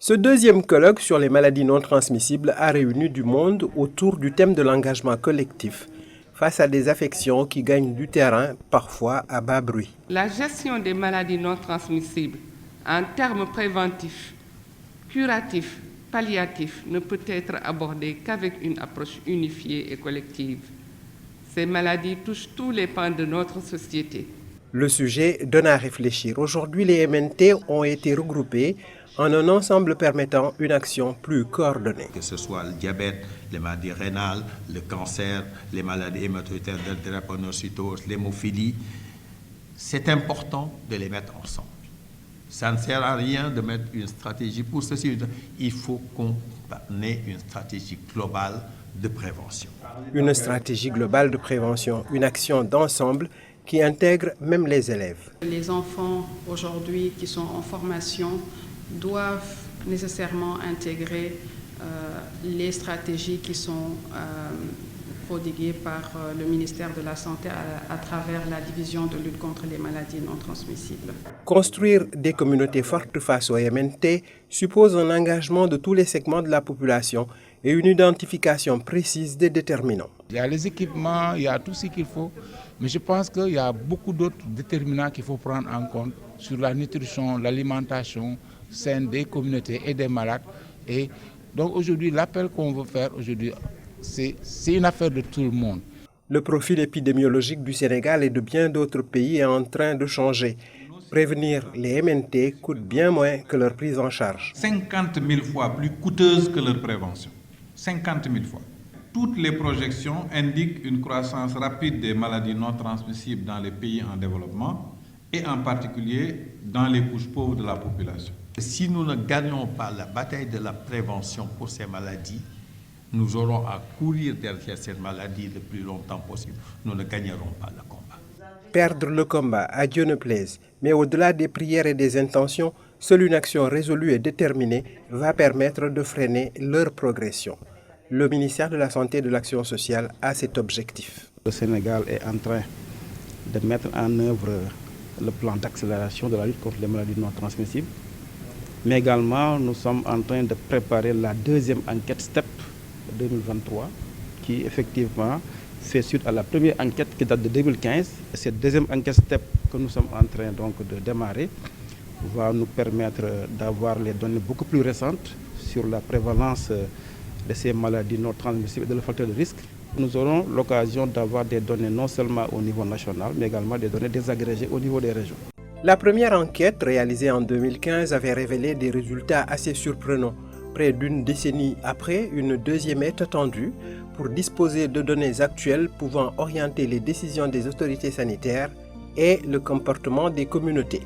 Ce deuxième colloque sur les maladies non transmissibles a réuni du monde autour du thème de l'engagement collectif face à des affections qui gagnent du terrain, parfois à bas bruit. La gestion des maladies non transmissibles en termes préventifs, curatifs, palliatifs ne peut être abordée qu'avec une approche unifiée et collective. Ces maladies touchent tous les pans de notre société. Le sujet donne à réfléchir. Aujourd'hui, les MNT ont été regroupés en un ensemble permettant une action plus coordonnée. Que ce soit le diabète, les maladies rénales, le cancer, les maladies hématoïtaires de drépanocytose, l'hémophilie, c'est important de les mettre ensemble. Ça ne sert à rien de mettre une stratégie pour ceci. Il faut qu'on ait une stratégie globale de prévention. Une stratégie globale de prévention, une action d'ensemble qui intègre même les élèves. Les enfants aujourd'hui qui sont en formation doivent nécessairement intégrer les stratégies qui sont prodiguées par le ministère de la Santé à travers la division de lutte contre les maladies non transmissibles. Construire des communautés fortes face au MNT suppose un engagement de tous les segments de la population et une identification précise des déterminants. Il y a les équipements, il y a tout ce qu'il faut, mais je pense qu'il y a beaucoup d'autres déterminants qu'il faut prendre en compte sur la nutrition, l'alimentation saine des communautés et des malades. Et donc aujourd'hui, l'appel qu'on veut faire aujourd'hui, c'est une affaire de tout le monde. Le profil épidémiologique du Sénégal et de bien d'autres pays est en train de changer. Prévenir les MNT coûte bien moins que leur prise en charge. 50 000 fois plus coûteuse que leur prévention. 50 000 fois. Toutes les projections indiquent une croissance rapide des maladies non transmissibles dans les pays en développement et en particulier dans les couches pauvres de la population. Si nous ne gagnons pas la bataille de la prévention pour ces maladies, nous aurons à courir derrière cette maladie le plus longtemps possible. Nous ne gagnerons pas le combat. Perdre le combat, à Dieu ne plaise. Mais au-delà des prières et des intentions, seule une action résolue et déterminée va permettre de freiner leur progression. Le ministère de la Santé et de l'Action sociale a cet objectif. Le Sénégal est en train de mettre en œuvre le plan d'accélération de la lutte contre les maladies non transmissibles. Mais également, nous sommes en train de préparer la deuxième enquête STEP 2023 qui effectivement fait suite à la première enquête qui date de 2015. Cette deuxième enquête STEP que nous sommes en train donc de démarrer va nous permettre d'avoir les données beaucoup plus récentes sur la prévalence de ces maladies non transmissibles et de le facteur de risque. Nous aurons l'occasion d'avoir des données non seulement au niveau national, mais également des données désagrégées au niveau des régions. La première enquête, réalisée en 2015, avait révélé des résultats assez surprenants. Près d'une décennie après, une deuxième est attendue pour disposer de données actuelles pouvant orienter les décisions des autorités sanitaires et le comportement des communautés.